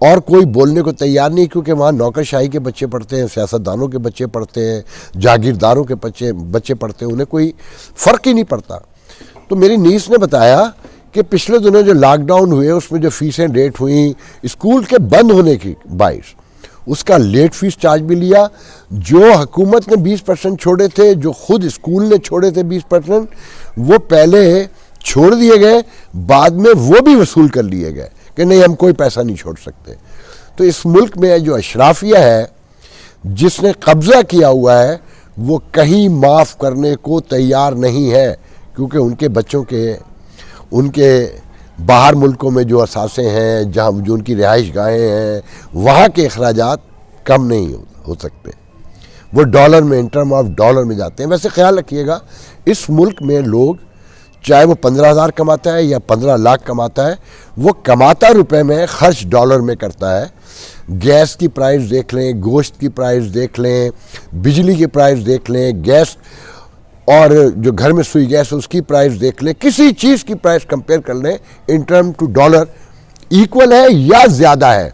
اور کوئی بولنے کو تیار نہیں، کیونکہ وہاں نوکرشاہی کے بچے پڑھتے ہیں، سیاستدانوں کے بچے پڑھتے ہیں، جاگیرداروں کے بچے پڑھتے ہیں، انہیں کوئی فرق ہی نہیں پڑتا۔ تو میری نیس نے بتایا کہ پچھلے دنوں جو لاک ڈاؤن ہوئے اس میں جو فیسیں لیٹ ہوئیں اسکول کے بند ہونے کی باعث، اس کا لیٹ فیس چارج بھی لیا۔ جو حکومت نے 20% چھوڑے تھے، جو خود اسکول نے چھوڑے تھے 20%، وہ پہلے چھوڑ دیے گئے، بعد میں وہ بھی وصول کر لیے گئے کہ نہیں ہم کوئی پیسہ نہیں چھوڑ سکتے۔ تو اس ملک میں جو اشرافیہ ہے جس نے قبضہ کیا ہوا ہے، وہ کہیں معاف کرنے کو تیار نہیں ہے، کیونکہ ان کے بچوں کے ان کے باہر ملکوں میں جو اثاثے ہیں، جہاں جو ان کی رہائش گاہیں ہیں، وہاں کے اخراجات کم نہیں ہو سکتے، وہ ڈالر میں، ان ٹرم آف ڈالر میں جاتے ہیں۔ ویسے خیال رکھیے گا اس ملک میں لوگ چاہے وہ 15,000 کماتا ہے یا 15 لاکھ کماتا ہے، وہ کماتا روپے میں خرچ ڈالر میں کرتا ہے۔ گیس کی پرائز دیکھ لیں، گوشت کی پرائز دیکھ لیں، بجلی کی پرائز دیکھ لیں، گیس اور جو گھر میں سوئی گیس ہے اس کی پرائز دیکھ لیں، کسی چیز کی پرائز کمپیئر کر لیں، in term to dollar equal ہے یا زیادہ ہے،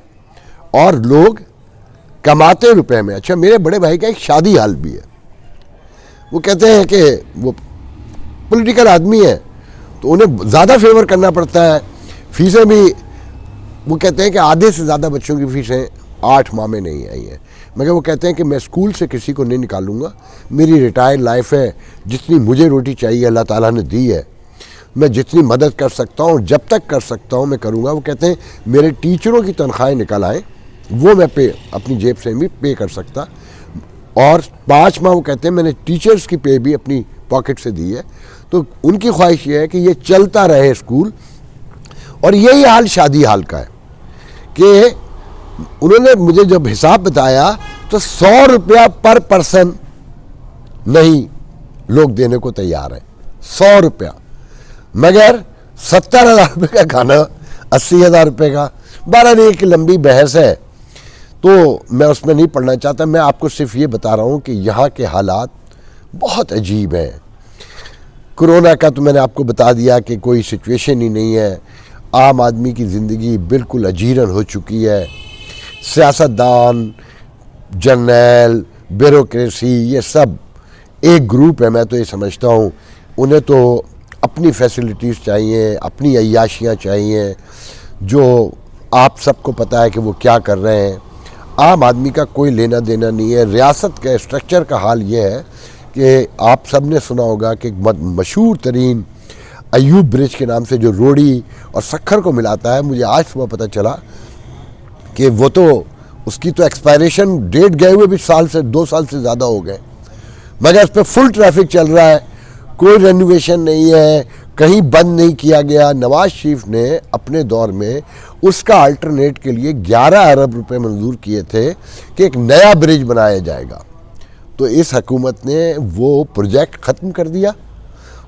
اور لوگ کماتے روپے میں۔ اچھا، میرے بڑے بھائی کا ایک شادی حال بھی ہے، وہ کہتے ہیں کہ وہ پولیٹیکل آدمی ہے تو انہیں زیادہ فیور کرنا پڑتا ہے، فیسیں بھی وہ کہتے ہیں کہ آدھے سے زیادہ بچوں کی فیسیں 8 ماہ میں نہیں آئی ہیں، مگر وہ کہتے ہیں کہ میں اسکول سے کسی کو نہیں نکالوں گا، میری ریٹائر لائف ہے، جتنی مجھے روٹی چاہیے اللہ تعالیٰ نے دی ہے، میں جتنی مدد کر سکتا ہوں جب تک کر سکتا ہوں میں کروں گا۔ وہ کہتے ہیں میرے ٹیچروں کی تنخواہیں نکل آئیں، وہ میں اپنی جیب سے بھی پے کر سکتا، اور 5 ماہ وہ کہتے ہیں میں نے ٹیچرز کی پے بھی اپنی پاکٹ سے دی ہے۔ تو ان کی خواہش یہ ہے کہ یہ چلتا رہے اسکول، اور یہی حال شادی حال کا ہے کہ انہوں نے مجھے جب حساب بتایا تو 100 روپیہ پر پرسن نہیں لوگ دینے کو تیار ہیں، 100 روپیہ، مگر 70,000 روپے کا کھانا 80,000 روپے کا۔ بہرحال ایک لمبی بحث ہے تو میں اس میں نہیں پڑھنا چاہتا، میں آپ کو صرف یہ بتا رہا ہوں کہ یہاں کے حالات بہت عجیب ہیں۔ کرونا کا تو میں نے آپ کو بتا دیا کہ کوئی سچویشن ہی نہیں ہے، عام آدمی کی زندگی بالکل اجیرن ہو چکی ہے، سیاستدان، جرنیل، بیوروکریسی، یہ سب ایک گروپ ہے۔ میں تو یہ سمجھتا ہوں انہیں تو اپنی فیسلٹیز چاہیے، اپنی عیاشیاں چاہیے، جو آپ سب کو پتہ ہے کہ وہ کیا کر رہے ہیں۔ عام آدمی کا کوئی لینا دینا نہیں ہے۔ ریاست کے اسٹرکچر کا حال یہ ہے کہ آپ سب نے سنا ہوگا کہ مشہور ترین ایوب برج کے نام سے جو روڑی اور سکھر کو ملاتا ہے، مجھے آج صبح پتہ چلا کہ وہ تو اس کی تو ایکسپائریشن ڈیٹ گئے ہوئے بھی 2 سال سے زیادہ ہو گئے، مگر اس پہ فل ٹریفک چل رہا ہے، کوئی رینوویشن نہیں ہے، کہیں بند نہیں کیا گیا۔ نواز شریف نے اپنے دور میں اس کا الٹرنیٹ کے لیے 11 ارب روپے منظور کیے تھے کہ ایک نیا برج بنایا جائے گا، تو اس حکومت نے وہ پروجیکٹ ختم کر دیا۔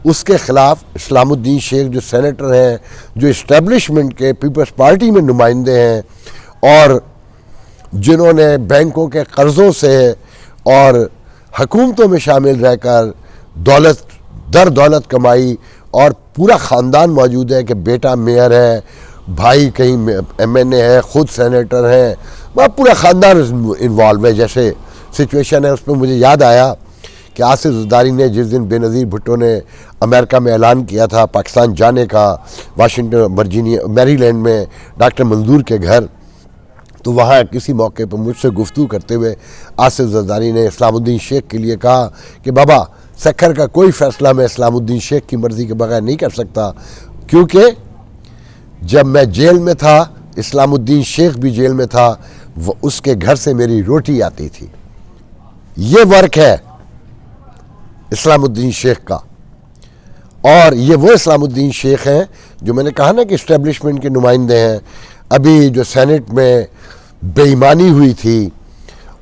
اس کے خلاف اسلام الدین شیخ جو سینیٹر ہیں، جو اسٹیبلشمنٹ کے پیپلز پارٹی میں نمائندے ہیں، اور جنہوں نے بینکوں کے قرضوں سے اور حکومتوں میں شامل رہ کر دولت کمائی، اور پورا خاندان موجود ہے کہ بیٹا میئر ہے، بھائی کہیں MNA ہے، خود سینیٹر ہیں، پورا خاندان انوالو ہے۔ جیسے سچویشن ہے اس میں مجھے یاد آیا کہ آصف زرداری نے جس دن بے نظیر بھٹو نے امریکہ میں اعلان کیا تھا پاکستان جانے کا، واشنگٹن ورجینیا میری لینڈ میں ڈاکٹر منظور کے گھر، تو وہاں کسی موقع پر مجھ سے گفتگو کرتے ہوئے آصف زرداری نے اسلام الدین شیخ کے لیے کہا کہ بابا سکھر کا کوئی فیصلہ میں اسلام الدین شیخ کی مرضی کے بغیر نہیں کر سکتا، کیونکہ جب میں جیل میں تھا اسلام الدین شیخ بھی جیل میں تھا، اس کے گھر سے میری روٹی آتی تھی۔ یہ ورک ہے اسلام الدین شیخ کا، اور یہ وہ اسلام الدین شیخ ہیں جو میں نے کہا نا کہ اسٹیبلشمنٹ کے نمائندے ہیں۔ ابھی جو سینٹ میں بے ایمانی ہوئی تھی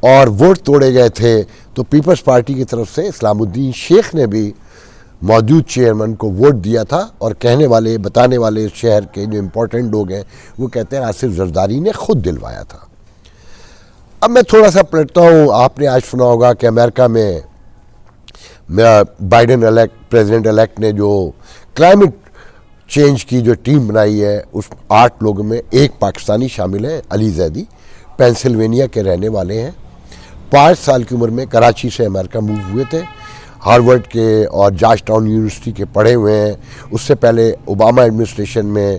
اور ووٹ توڑے گئے تھے، تو پیپلز پارٹی کی طرف سے اسلام الدین شیخ نے بھی موجود چیئرمین کو ووٹ دیا تھا، اور کہنے والے بتانے والے اس شہر کے جو امپورٹنٹ لوگ ہیں وہ کہتے ہیں آصف زرداری نے خود دلوایا تھا۔ اب میں تھوڑا سا پلٹتا ہوں، آپ نے آج سنا ہوگا کہ امریکہ میں بائیڈن پریزیڈنٹ الیکٹ نے جو کلائمیٹ چینج کی جو ٹیم بنائی ہے اس 8 لوگوں میں ایک پاکستانی شامل ہے، علی زیدی، پینسلوینیا کے رہنے والے ہیں، 5 سال کی عمر میں کراچی سے امریکہ موو ہوئے تھے، ہارورڈ کے اور جارج ٹاؤن یونیورسٹی کے پڑھے ہوئے ہیں، اس سے پہلے اوباما ایڈمنسٹریشن میں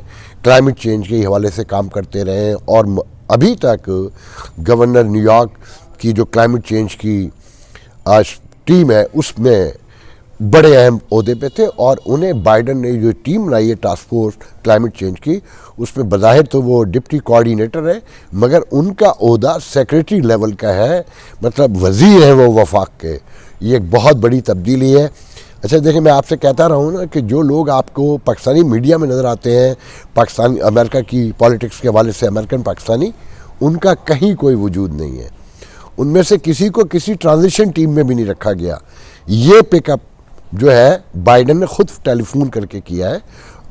کلائمیٹ چینج کے حوالے سے کام کرتے رہے ہیں، اور ابھی تک گورنر نیو یارک کی جو کلائمیٹ چینج کی ٹیم ہے اس میں بڑے اہم عہدے پہ تھے، اور انہیں بائیڈن نے جو ٹیم بنائی ہے ٹاسک فورس کلائمیٹ چینج کی، اس میں بظاہر تو وہ ڈپٹی کوآرڈینیٹر ہے، مگر ان کا عہدہ سیکریٹری لیول کا ہے، مطلب وزیر ہیں وہ وفاق کے۔ یہ ایک بہت بڑی تبدیلی ہے۔ اچھا دیکھیں، میں آپ سے کہتا رہا ہوں نا کہ جو لوگ آپ کو پاکستانی میڈیا میں نظر آتے ہیں، پاکستانی امریکہ کی پالیٹکس کے حوالے سے امریکن پاکستانی، ان کا کہیں کوئی وجود نہیں ہے، ان میں سے کسی کو کسی ٹرانزیشن ٹیم میں بھی نہیں رکھا گیا۔ یہ پک اپ جو ہے بائیڈن نے خود ٹیلی فون کر کے کیا ہے،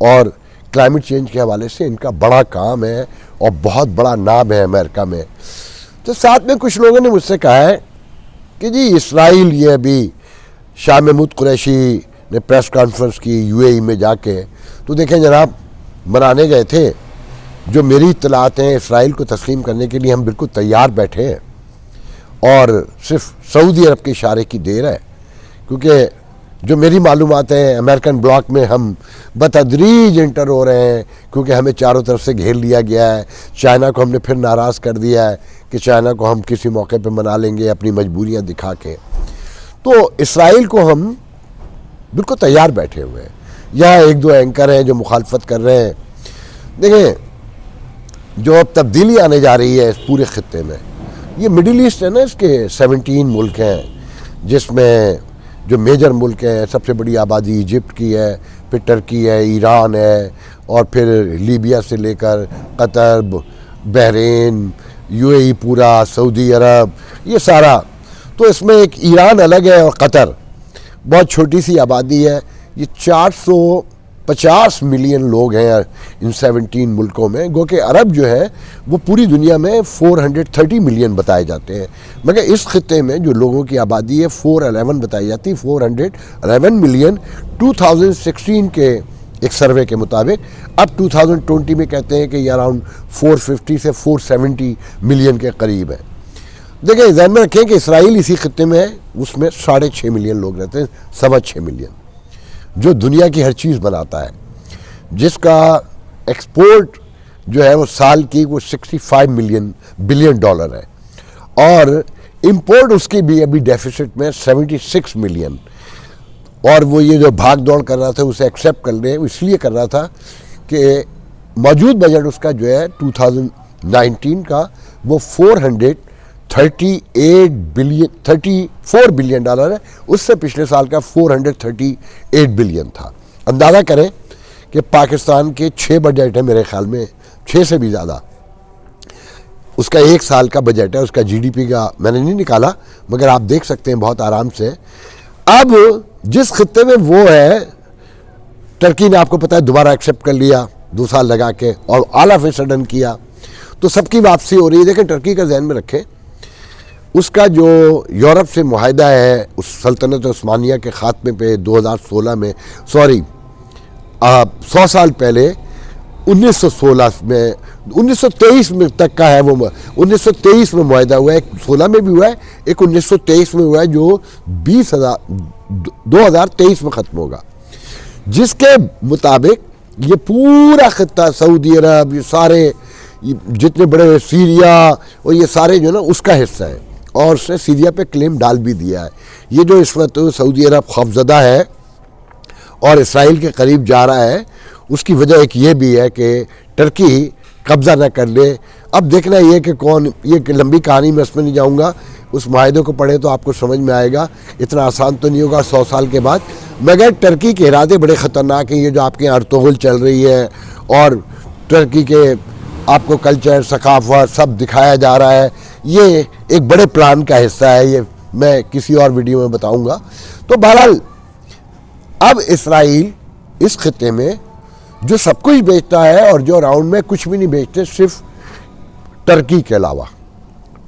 اور کلائمیٹ چینج کے حوالے سے ان کا بڑا کام ہے اور بہت بڑا نام ہے امریکہ میں۔ تو ساتھ میں کچھ لوگوں نے مجھ سے کہا ہے کہ جی اسرائیل، یہ ابھی شاہ محمود قریشی نے پریس کانفرنس کی UAE میں جا کے، تو دیکھیں جناب، منانے گئے تھے۔ جو میری اطلاعات ہیں، اسرائیل کو تسلیم کرنے کے لیے ہم بالکل تیار بیٹھے ہیں، اور صرف سعودی عرب کے اشارے کی دیر ہے، کیونکہ جو میری معلومات ہیں امریکن بلاک میں ہم بتدریج انٹر ہو رہے ہیں، کیونکہ ہمیں چاروں طرف سے گھیر لیا گیا ہے۔ چائنا کو ہم نے پھر ناراض کر دیا ہے کہ چائنا کو ہم کسی موقع پہ منا لیں گے اپنی مجبوریاں دکھا کے۔ تو اسرائیل کو ہم بالکل تیار بیٹھے ہوئے ہیں۔ یہاں 1-2 اینکر ہیں جو مخالفت کر رہے ہیں۔ دیکھیں، جو اب تبدیلی آنے جا رہی ہے اس پورے خطے میں، یہ مڈل ایسٹ ہے نا، اس کے 17 ملک ہیں، جس میں جو میجر ملک ہیں، سب سے بڑی آبادی ایجپٹ کی ہے، پھر ٹرکی ہے، ایران ہے، اور پھر لیبیا سے لے کر قطر، بحرین، UAE پورا، سعودی عرب، یہ سارا۔ تو اس میں ایک ایران الگ ہے، اور قطر بہت چھوٹی سی آبادی ہے۔ یہ 450 ملین لوگ ہیں ان 17 ملکوں میں، گو کہ عرب جو ہے وہ پوری دنیا میں 430 ملین بتائے جاتے ہیں، مگر اس خطے میں جو لوگوں کی آبادی ہے 411 بتائی جاتی ہے، 411 ملین 2016 کے ایک سروے کے مطابق۔ اب 2020 میں کہتے ہیں کہ یہ اراؤنڈ 450 سے 470 ملین کے قریب ہے۔ دیکھیں، ذہن میں رکھیں کہ اسرائیل اسی خطے میں ہے، اس میں 6.5 ملین لوگ رہتے ہیں، 6.25 ملین، جو دنیا کی ہر چیز بناتا ہے، جس کا ایکسپورٹ جو ہے وہ سال کی وہ 65 بلین ڈالر ہے، اور امپورٹ اس کی بھی ابھی ڈیفیسٹ میں 76 ملین۔ اور وہ یہ جو بھاگ دوڑ کر رہا تھا اسے ایکسیپٹ کر لے، اس لیے کر رہا تھا کہ موجود بجٹ اس کا جو ہے 2019 کا وہ 34 بلین ڈالر ہے، اس سے پچھلے سال کا 438 بلین تھا۔ اندازہ کریں کہ پاکستان کے 6 بجٹ ہیں میرے خیال میں، 6 سے بھی زیادہ، اس کا 1 سال کا بجٹ ہے، اس کا GDP کا میں نے نہیں نکالا، مگر آپ دیکھ سکتے ہیں بہت آرام سے۔ اب جس خطے میں وہ ہے، ٹرکی نے آپ کو پتہ ہے دوبارہ ایکسیپٹ کر لیا 2 سال لگا کے، اور آل آف اے سڈن کیا، تو سب کی واپسی ہو رہی ہے۔ دیکھیں، ٹرکی کا ذہن میں رکھیں، اس کا جو یورپ سے معاہدہ ہے اس سلطنت عثمانیہ کے خاتمے پہ 2016 میں، 100 سال پہلے 1916 میں، 1923 میں تک کا ہے وہ، 1923 میں معاہدہ ہوا ہے، ایک 16 میں بھی ہوا ہے، ایک 1923 میں ہوا ہے، جو 2023 میں ختم ہوگا، جس کے مطابق یہ پورا خطہ سعودی عرب، یہ سارے جتنے بڑے سیریا اور یہ سارے جو نا اس کا حصہ ہے، اور اس نے سیریا پہ کلیم ڈال بھی دیا ہے۔ یہ جو اس وقت سعودی عرب خوفزدہ ہے اور اسرائیل کے قریب جا رہا ہے، اس کی وجہ ایک یہ بھی ہے کہ ٹرکی قبضہ نہ کر لے۔ اب دیکھنا یہ کہ کون، یہ لمبی کہانی میں اس میں نہیں جاؤں گا، اس معاہدے کو پڑھیں تو آپ کو سمجھ میں آئے گا، اتنا آسان تو نہیں ہوگا 100 سال کے بعد، مگر ٹرکی کے ارادے بڑے خطرناک ہیں۔ یہ جو آپ کے یہاں ارطغرل چل رہی ہے، اور ٹرکی کے آپ کو کلچر، ثقافت سب دکھایا جا رہا ہے، یہ ایک بڑے پلان کا حصہ ہے، یہ میں کسی اور ویڈیو میں بتاؤں گا۔ تو بہرحال اب اسرائیل اس خطے میں جو سب کچھ بیچتا ہے، اور جو راؤنڈ میں کچھ بھی نہیں بیچتے، صرف ٹرکی کے علاوہ،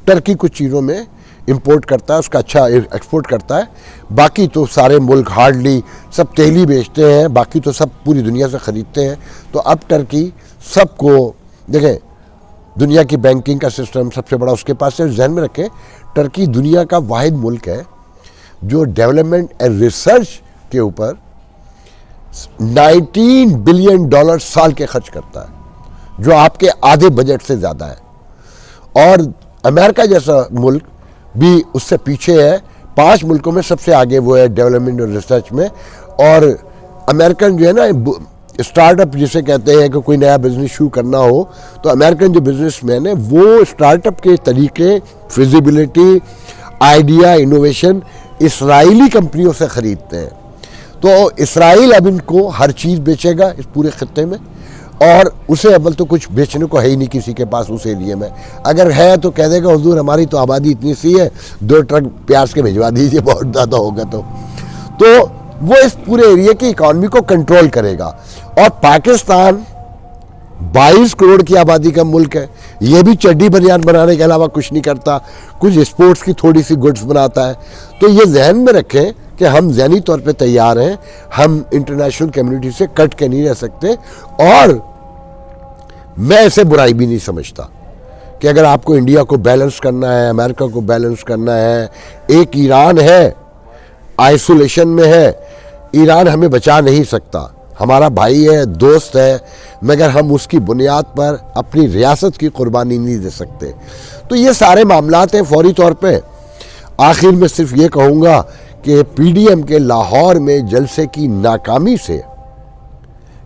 ٹرکی کچھ چیزوں میں امپورٹ کرتا ہے، اس کا اچھا ایکسپورٹ کرتا ہے، باقی تو سارے ملک ہارڈلی سب تیل ہی بیچتے ہیں، باقی تو سب پوری دنیا سے خریدتے ہیں۔ تو اب ٹرکی سب کو دیکھیں، دنیا کی بینکنگ کا سسٹم سب سے بڑا اس کے پاس ہے۔ ذہن میں رکھیں ٹرکی دنیا کا واحد ملک ہے جو ڈیولپمنٹ اینڈ ریسرچ کے اوپر $19 بلین سال کے خرچ کرتا ہے، جو آپ کے آدھے بجٹ سے زیادہ ہے۔ اور امریکہ جیسا ملک بھی اس سے پیچھے ہے، 5 ملکوں میں سب سے آگے وہ ہے ڈیولپمنٹ اور ریسرچ میں۔ اور امریکن جو ہے نا اسٹارٹ اپ جسے کہتے ہیں کہ کوئی نیا بزنس شروع کرنا ہو تو امریکن جو بزنس مین ہے وہ اسٹارٹ اپ کے طریقے، فیزیبلٹی، آئیڈیا، انوویشن اسرائیلی کمپنیوں سے خریدتے ہیں۔ تو اسرائیل اب ان کو ہر چیز بیچے گا اس پورے خطے میں، اور اسے اول تو کچھ بیچنے کو ہے ہی نہیں کسی کے پاس اس ایریے میں، اگر ہے تو کہہ دے گا حضور ہماری تو آبادی اتنی سی ہے، 2 ٹرک پیاز کے بھجوا دیجئے، بہت زیادہ ہوگا تو وہ اس پورے ایریے کی اکانومی کو کنٹرول کرے گا۔ اور پاکستان 22 کروڑ کی آبادی کا ملک ہے، یہ بھی چڈی بنیان بنانے کے علاوہ کچھ نہیں کرتا، کچھ اسپورٹس کی تھوڑی سی گڈز بناتا ہے۔ تو یہ ذہن میں رکھیں کہ ہم ذہنی طور پہ تیار ہیں، ہم انٹرنیشنل کمیونٹی سے کٹ کے نہیں رہ سکتے۔ اور میں ایسے برائی بھی نہیں سمجھتا کہ اگر آپ کو انڈیا کو بیلنس کرنا ہے، امریکہ کو بیلنس کرنا ہے، ایک ایران ہے آئسولیشن میں ہے، ایران ہمیں بچا نہیں سکتا، ہمارا بھائی ہے، دوست ہے، مگر ہم اس کی بنیاد پر اپنی ریاست کی قربانی نہیں دے سکتے۔ تو یہ سارے معاملات ہیں فوری طور پہ۔ آخر میں صرف یہ کہوں گا کہ پی ڈی ایم کے لاہور میں جلسے کی ناکامی سے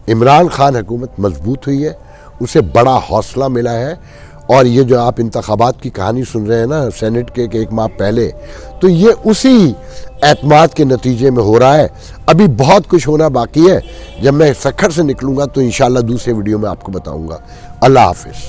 عمران خان حکومت مضبوط ہوئی ہے، اسے بڑا حوصلہ ملا ہے۔ اور یہ جو آپ انتخابات کی کہانی سن رہے ہیں نا سینٹ کے 1 ماہ پہلے، تو یہ اسی اعتماد کے نتیجے میں ہو رہا ہے۔ ابھی بہت کچھ ہونا باقی ہے، جب میں سکھر سے نکلوں گا تو انشاءاللہ دوسرے ویڈیو میں آپ کو بتاؤں گا۔ اللہ حافظ۔